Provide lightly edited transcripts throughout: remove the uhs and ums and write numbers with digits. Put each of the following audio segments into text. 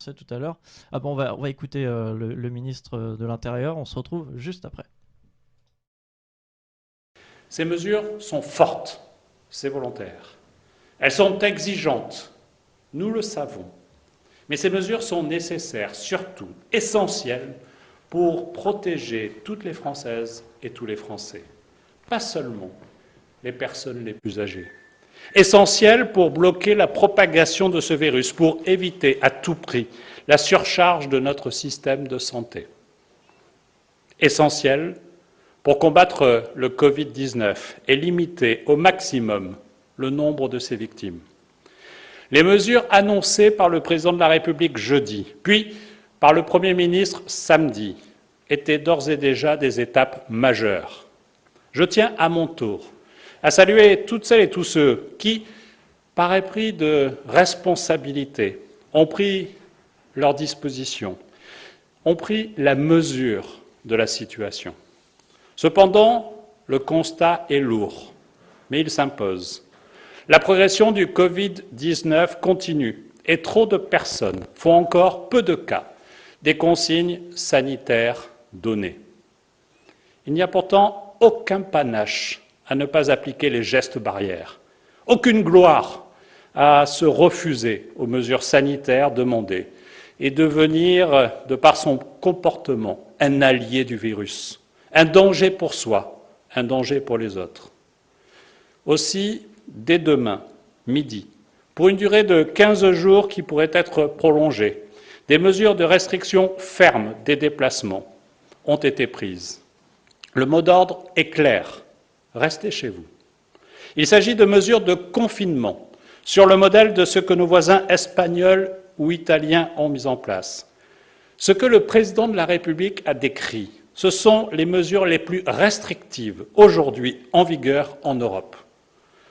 Français tout à l'heure. Ah bon, on va écouter le ministre de l'Intérieur. On se retrouve juste après. Ces mesures sont fortes, c'est volontaire. Elles sont exigeantes, nous le savons. Mais ces mesures sont nécessaires, surtout essentielles, pour protéger toutes les Françaises et tous les Français, pas seulement les personnes les plus âgées. Essentielles pour bloquer la propagation de ce virus, pour éviter à tout prix la surcharge de notre système de santé. Essentielles pour combattre le Covid-19 et limiter au maximum le nombre de ses victimes. Les mesures annoncées par le président de la République jeudi, puis par le Premier ministre samedi, étaient d'ores et déjà des étapes majeures. Je tiens à mon tour à saluer toutes celles et tous ceux qui, par épris de responsabilité, ont pris leurs dispositions, ont pris la mesure de la situation. Cependant, le constat est lourd, mais il s'impose. La progression du Covid-19 continue et trop de personnes font encore peu de cas des consignes sanitaires données. Il n'y a pourtant aucun panache à ne pas appliquer les gestes barrières, aucune gloire à se refuser aux mesures sanitaires demandées et devenir, de par son comportement, un allié du virus, un danger pour soi, un danger pour les autres. Aussi, dès demain, midi, pour une durée de 15 jours qui pourrait être prolongée, des mesures de restriction fermes des déplacements ont été prises. Le mot d'ordre est clair, restez chez vous. Il s'agit de mesures de confinement, sur le modèle de ce que nos voisins espagnols ou italiens ont mis en place. Ce que le président de la République a décrit, ce sont les mesures les plus restrictives aujourd'hui en vigueur en Europe.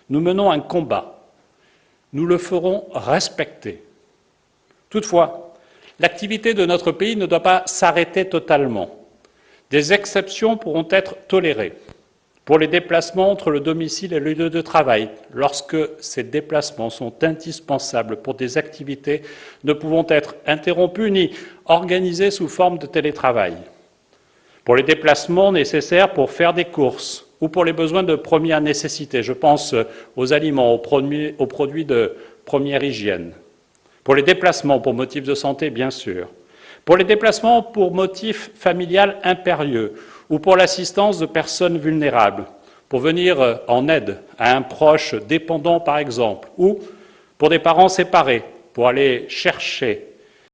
Nous menons un combat. Nous le ferons respecter. Toutefois, l'activité de notre pays ne doit pas s'arrêter totalement. Des exceptions pourront être tolérées pour les déplacements entre le domicile et le lieu de travail, lorsque ces déplacements sont indispensables pour des activités ne pouvant être interrompues ni organisées sous forme de télétravail. Pour les déplacements nécessaires pour faire des courses ou pour les besoins de première nécessité, je pense aux aliments, aux produits de première hygiène. Pour les déplacements pour motifs de santé, bien sûr. Pour les déplacements pour motif familial impérieux ou pour l'assistance de personnes vulnérables, pour venir en aide à un proche dépendant par exemple, ou pour des parents séparés, pour aller chercher